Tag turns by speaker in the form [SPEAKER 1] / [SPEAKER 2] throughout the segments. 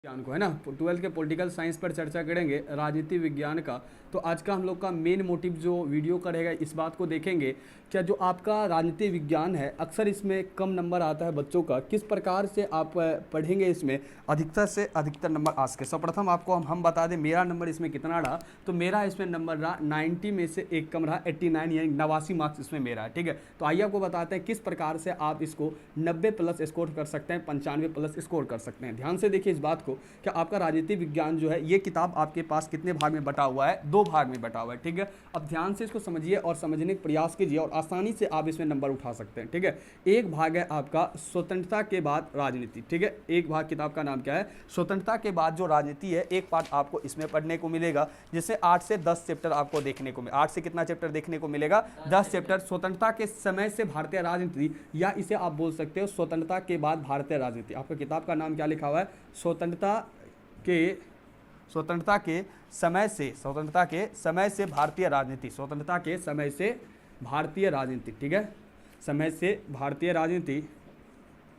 [SPEAKER 1] विज्ञान को है ना, 12th के पॉलिटिकल साइंस पर चर्चा करेंगे, राजनीति विज्ञान का। तो आज का हम लोग का मेन मोटिव जो वीडियो का रहेगा, इस बात को देखेंगे क्या जो आपका राजनीति विज्ञान है अक्सर इसमें कम नंबर आता है बच्चों का, किस प्रकार से आप पढ़ेंगे इसमें अधिकतर से अधिकतर नंबर आ सके। सर्वप्रथम आपको हम बता दें मेरा नंबर इसमें कितना रहा। तो मेरा इसमें नंबर रहा 90 में से एक कम रहा 89, यानी 89 मार्क्स इसमें मेरा है। ठीक है, तो आइए आपको बताते हैं किस प्रकार से आप इसको 90 प्लस स्कोर कर सकते हैं, 95 प्लस स्कोर कर सकते हैं। ध्यान से देखिए इस बात को, क्या आपका राजनीति विज्ञान जो है ये किताब आपके पास कितने भाग में बटा हुआ है, 2 भाग में बटा हुआ है। ठीक है, अब ध्यान से इसको समझिए और समझने का प्रयास कीजिए और आसानी से आप इसमें नंबर उठा सकते हैं। ठीक है, एक भाग है आपका स्वतंत्रता के बाद राजनीति। ठीक है, एक भाग किताब का नाम क्या है, स्वतंत्रता के बाद जो राजनीति है, एक पार्ट आपको इसमें पढ़ने को मिलेगा, जिससे 8 से 10 चैप्टर आपको देखने को मिले। 8 से कितना चैप्टर देखने को मिलेगा, 10 चैप्टर। स्वतंत्रता के समय से भारतीय राजनीति, या इसे आप बोल सकते हो स्वतंत्रता के बाद भारतीय राजनीति। आपका किताब का नाम क्या लिखा हुआ है, स्वतंत्रता के समय से भारतीय राजनीति। स्वतंत्रता के समय से भारतीय राजनीति। ठीक है, समय से भारतीय राजनीति।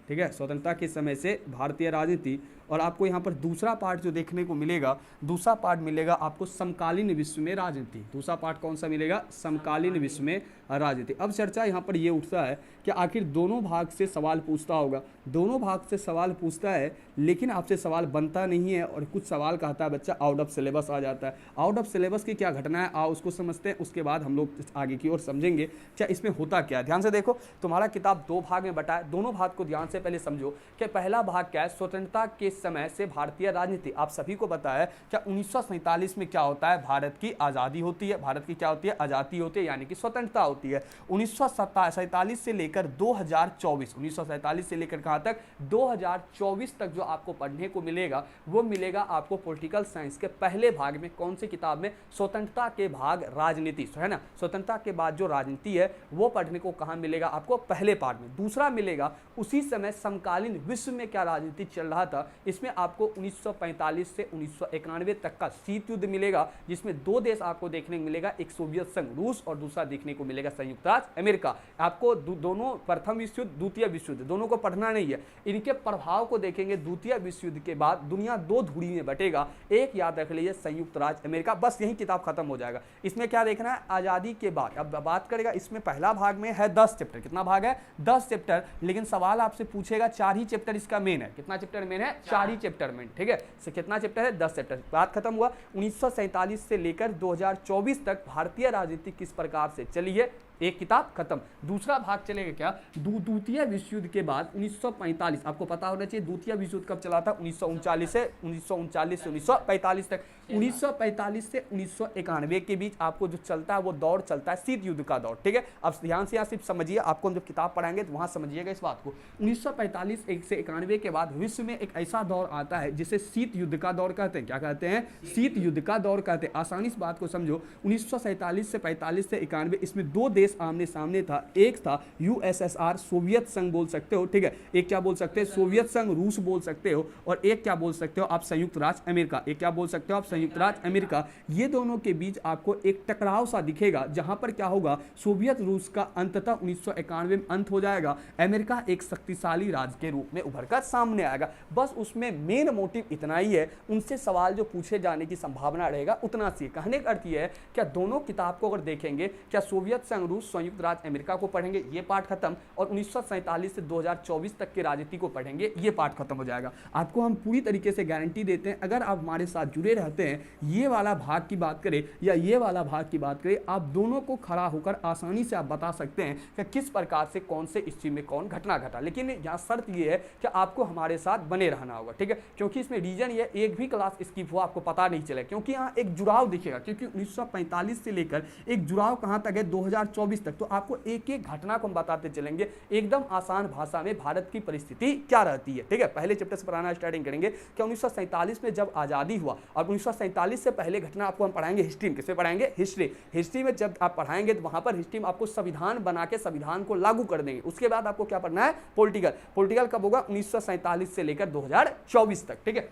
[SPEAKER 1] ठीक है, स्वतंत्रता के समय से भारतीय राजनीति। और आपको यहाँ पर दूसरा पार्ट जो देखने को मिलेगा, दूसरा पार्ट मिलेगा आपको समकालीन विश्व में राजनीति। दूसरा पार्ट कौन सा मिलेगा, समकालीन विश्व में राजनीति। अब चर्चा यहाँ पर ये उठता है कि आखिर दोनों भाग से सवाल पूछता होगा, दोनों भाग से सवाल पूछता है, लेकिन आपसे सवाल बनता नहीं है और कुछ सवाल कहता है बच्चा आउट ऑफ सिलेबस आ जाता है। आउट ऑफ सिलेबस की क्या घटना है, आओ उसको समझते हैं, उसके बाद हम लोग आगे की ओर समझेंगे क्या इसमें होता क्या है। ध्यान से देखो, तुम्हारा किताब 2 भाग में बटा है, दोनों भाग को ध्यान से पहले समझो कि पहला भाग क्या है, स्वतंत्रता के समय से भारतीय राजनीति। आप सभी को पता है क्या 1947 में क्या होता है, भारत की आज़ादी होती है। भारत की क्या होती है, आज़ादी होती है, यानी कि स्वतंत्रता होती है। 1947 से लेकर 2024, 1947 से लेकर कहां तक, 2024 तक जो आपको पढ़ने को मिलेगा वो मिलेगा आपको पॉलिटिकल साइंस के पहले भाग में। कौन सी किताब में, स्वतंत्रता के भाग राजनीति, है ना। स्वतंत्रता के बाद जो राजनीति है वो पढ़ने को कहां मिलेगा आपको, पहले पार्ट में। दूसरा मिलेगा उसी समय समकालीन विश्व में क्या राजनीति चल रहा था, इसमें आपको 1945 से 1991 तक का शीत युद्ध मिलेगा, जिसमें 2 देश आपको देखने को मिलेगा, एक सोवियत संघ रूस और दूसरा देखने को मिलेगा संयुक्त राज्य अमेरिका। आपको दोनों, प्रथम विश्व युद्ध, द्वितीय विश्व युद्ध, दोनों को पढ़ना नहीं है, इनके प्रभाव को देखेंगे। द्वितीय विश्व युद्ध के बाद दुनिया 2 धुरी में बटेगा, एक याद रख लीजिए संयुक्त राज्य अमेरिका। बस यही किताब खत्म हो जाएगा। इसमें क्या देखना है, आजादी के बाद। अब बात करेगा, इसमें पहला भाग में है 10 चैप्टर। कितना भाग है, 10 चैप्टर, लेकिन सवाल आपसे पूछेगा 4 ही चैप्टर इसका मेन है। कितना चैप्टर मेन है, 4 ही चैप्टर मेन। ठीक है, कितना चैप्टर है, 10 चैप्टर। बात खत्म हुआ। 1947 से लेकर 2024 तक भारतीय राजनीति किस प्रकार से चली है, एक किताब खत्म। दूसरा भाग चलेगा क्या, द्वितीय विश्व युद्ध के बाद 1945। आपको पता होना चाहिए द्वितीय विश्व युद्ध कब चला था, 1939 से 1945 तक। 1945 से 1991 के बीच आपको जो चलता है वो दौर चलता है शीत युद्ध का दौर। ठीक है, अब ध्यान से यहाँ सिर्फ समझिए, आपको हम जब किताब पढ़ाएंगे तो वहां समझिएगा इस बात को। 1945 से 91 के बाद विश्व में एक ऐसा दौर आता है जिसे शीत युद्ध का दौर कहते हैं। क्या कहते हैं, शीत युद्ध का दौर कहते हैं। आसानी से बात को समझो, 1947 से 45 से 91, इसमें 2 देश आमने सामने था। एक था यूएसएसआर, सोवियत संघ बोल सकते हो। ठीक है, एक क्या बोल सकते हैं, सोवियत संघ रूस बोल सकते हो, और एक क्या बोल सकते हो आप, संयुक्त राज्य अमेरिका। एक क्या बोल सकते हो आप, संयुक्त राज्य अमेरिका। ये दोनों के बीच आपको एक टकराव सा दिखेगा, जहां पर क्या होगा, सोवियत रूस का अंततः 1991 में अंत हो जाएगा, अमेरिका एक शक्तिशाली राज्य के रूप में उभरकर सामने आएगा। बस उसमें मेन मोटिव इतना ही है, उनसे सवाल जो पूछे जाने की संभावना रहेगा उतना सी। कहने का अर्थ यह है क्या दोनों किताब को अगर देखेंगे, क्या सोवियत संघ रूस संयुक्त राज्य अमेरिका को पढ़ेंगे, ये पार्ट खत्म, और 1947 से 2024 तक की राजनीति को पढ़ेंगे, ये पार्ट खत्म हो जाएगा। आपको हम पूरी तरीके से गारंटी देते हैं, अगर आप हमारे साथ जुड़े रहते हैं, ये वाला भाग की बात करें या ये वाला भाग की बात करें, आप दोनों को खड़ा होकर आसानी से आप बता सकते हैं कि किस प्रकार से कौन से स्थिति में कौन घटना घटा। लेकिन यहाँ शर्त ये है कि आपको हमारे साथ बने रहना होगा। ठीक है, क्योंकि इसमें रीजन ये एक भी क्लास स्किप हुआ आपको पता नहीं चले, क्योंकि यहाँ एक जुड़ाव दिखेगा, क्योंकि 1945 से लेकर एक जुड़ाव कहां तक है, 2024 तक। तो आपको एक एक घटना को हम बताते चलेंगे, एकदम आसान भाषा में भारत की परिस्थिति क्या रहती है। ठीक है, पहले चैप्टर से पढ़ाना स्टार्टिंग करेंगे कि 1947 में जब आजादी हुआ, और 1947 से पहले घटना आपको हम पढ़ाएंगे हिस्ट्री में। किसमें पढ़ाएंगे, हिस्ट्री में जब आप पढ़ाएंगे तो वहां पर हिस्ट्री में आपको संविधान बना के संविधान को लागू कर देंगे। उसके बाद आपको क्या पढ़ना है, पॉलिटिकल। पॉलिटिकल कब होगा, 1947 से लेकर 2024 तक। ठीक है,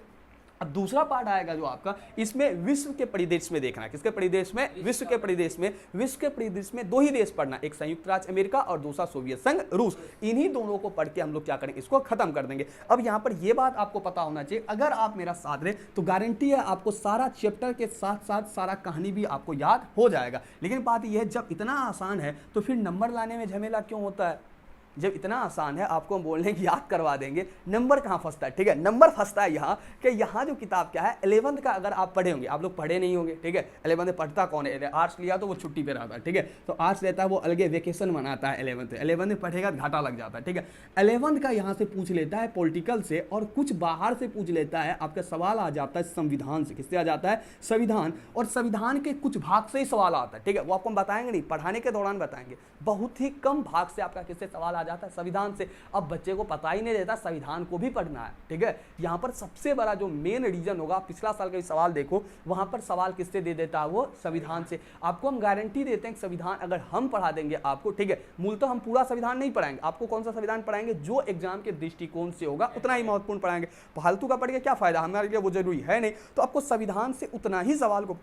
[SPEAKER 1] अब दूसरा पार्ट आएगा जो आपका, इसमें विश्व के परिदृश्य में देखना है। किसके परिदृश्य में? विश्व के परिदृश्य में। विश्व के परिदृश्य में दो ही देश पढ़ना, एक संयुक्त राज्य अमेरिका और दूसरा सोवियत संघ रूस। इन्हीं दोनों को पढ़ के हम लोग क्या करेंगे, इसको खत्म कर देंगे। अब यहाँ पर यह बात आपको पता होना चाहिए, अगर आप मेरा साथ रहे तो गारंटी है आपको सारा चैप्टर के साथ साथ सारा कहानी भी आपको याद हो जाएगा। लेकिन बात यह है, जब इतना आसान है तो फिर नंबर लाने में झमेला क्यों होता है? जब इतना आसान है आपको हम बोल रहे हैं कि याद करवा देंगे, नंबर कहाँ फंसता है? ठीक है, नंबर फंसता है यहाँ कि यहाँ जो किताब क्या है 11th का, अगर आप पढ़े होंगे, आप लोग पढ़े नहीं होंगे, ठीक है। 11th में पढ़ता कौन है? आर्ट्स लिया तो वो छुट्टी पे रहता है, ठीक है, तो आर्ट्स लेता है वो अलग वेकेशन मनाता है 11th में पढ़ेगा घाटा लग जाता है, ठीक है। 11th का यहाँ से पूछ लेता है पॉलिटिकल से, और कुछ बाहर से पूछ लेता है, आपका सवाल आ जाता है संविधान से। किससे आ जाता है? संविधान। और संविधान के कुछ भाग से ही सवाल आता है, ठीक है, वो आपको हम बताएंगे नहीं, पढ़ाने के दौरान बताएंगे। बहुत ही कम भाग से आपका किससे सवाल आ जाता है? संविधान से। अब बच्चे को पता ही नहीं रहता संविधान को भी पढ़ना है, ठीक है। यहाँ पर सबसे बड़ा जो मेन रीजन होगा, पिछला साल का भी सवाल देखो, वहां पर सवाल किससे दे देता है? वो संविधान से। आपको हम गारंटी देते हैं कि संविधान अगर हम पढ़ा देंगे आपको, ठीक है, मूलतः हम पूरा संविधान नहीं पढ़ाएंगे आपको। कौन सा संविधान पढ़ाएंगे? जो एग्जाम के दृष्टिकोण से होगा उतना ही महत्वपूर्ण पढ़ाएंगे। फालतू का पढ़ के क्या फायदा, हमारे लिए वो जरूरी है नहीं। तो आपको संविधान से उतना ही सवाल को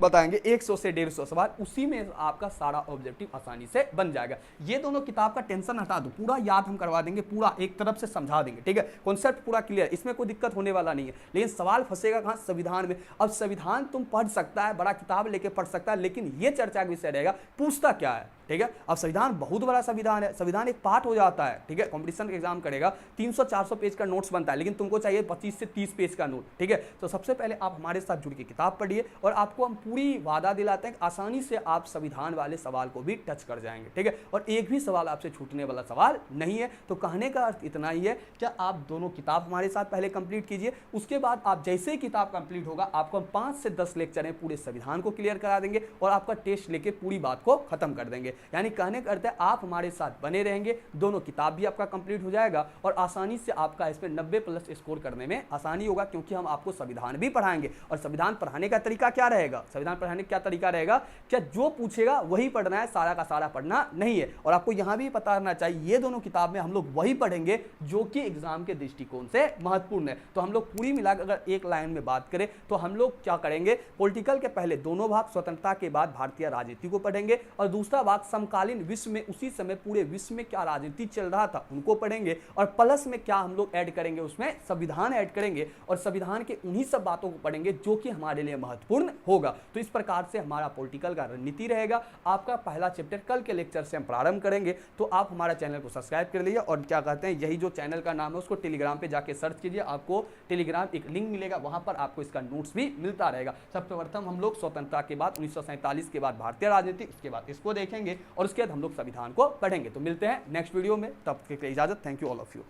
[SPEAKER 1] बताएंगे, 100 से 150 सवाल, उसी में आपका सारा ऑब्जेक्टिव आसानी से बन जाएगा। ये दोनों किताब का टेंशन हटा दो, पूरा याद हम करवा देंगे, पूरा एक तरफ से समझा देंगे, ठीक है, कॉन्सेप्ट पूरा क्लियर, इसमें कोई दिक्कत होने वाला नहीं है। लेकिन सवाल फंसेगा कहां? संविधान में। अब संविधान तुम पढ़ सकता है, बड़ा किताब लेके पढ़ सकता है, लेकिन ये चर्चा का विषय रहेगा पूछता क्या है, ठीक है। अब संविधान बहुत बड़ा संविधान है, संविधान एक पार्ट हो जाता है, ठीक है। कंपटीशन का एग्जाम करेगा 300-400 पेज का नोट्स बनता है, लेकिन तुमको चाहिए 25 से 30 पेज का नोट, ठीक है। तो सबसे पहले आप हमारे साथ जुड़ के किताब पढ़िए, और आपको हम पूरी वादा दिलाते हैं कि आसानी से आप संविधान वाले सवाल को भी टच कर जाएंगे, ठीक है। और एक भी सवाल आपसे छूटने वाला सवाल नहीं है। तो कहने का अर्थ इतना ही है कि आप दोनों किताब हमारे साथ पहले कंप्लीट कीजिए, उसके बाद आप जैसे ही किताब कंप्लीट होगा, आपको हम 5 से 10 लेक्चर में पूरे संविधान को क्लियर करा देंगे, और आपका टेस्ट लेके पूरी बात को खत्म कर देंगे। यानी कहने का अर्थ है आप हमारे साथ बने रहेंगे, दोनों किताब भी आपका कंप्लीट हो जाएगा, और आसानी से आपका इसमें 90+ स्कोर करने में आसानी होगा, क्योंकि हम आपको संविधान भी पढ़ाएंगे। और संविधान पढ़ाने का तरीका क्या रहेगा? संविधान पढ़ाने का क्या तरीका रहेगा? क्या जो पूछेगा वही पढ़ना है, सारा का सारा पढ़ना नहीं है। और आपको यहां भी पता रहना चाहिए, ये दोनों किताब में हम लोग वही पढ़ेंगे जो कि एग्जाम के दृष्टिकोण से महत्वपूर्ण है। तो हम लोग पूरी मिलाकर अगर एक लाइन में बात करें तो हम लोग क्या करेंगे? पॉलिटिकल के पहले दोनों भाग, स्वतंत्रता के बाद भारतीय राजनीति को पढ़ेंगे, और दूसरा भाग समकालीन विश्व में, उसी समय पूरे विश्व में क्या राजनीति चल रहा था उनको पढ़ेंगे, और प्लस में क्या हम लोग ऐड करेंगे? उसमें संविधान ऐड करेंगे, और संविधान के उन्हीं सब बातों को पढ़ेंगे जो कि हमारे लिए महत्वपूर्ण होगा। तो इस प्रकार से हमारा पॉलिटिकल का रणनीति रहेगा। आपका पहला चैप्टर कल के लेक्चर से हम प्रारंभ करेंगे। तो आप हमारा चैनल को सब्सक्राइब कर लीजिए, और क्या कहते हैं, यही जो चैनल का नाम है उसको टेलीग्राम पे जाके सर्च कीजिए, आपको टेलीग्राम एक लिंक मिलेगा, वहां पर आपको इसका नोट्स भी मिलता रहेगा। सबसे प्रथम हम लोग स्वतंत्रता के बाद 1947 के बाद भारतीय राजनीति, उसके बाद इसको देखेंगे, और उसके बाद हम लोग संविधान को पढ़ेंगे। तो मिलते हैं नेक्स्ट वीडियो में, तब तक के लिए इजाजत। Thank you all of you.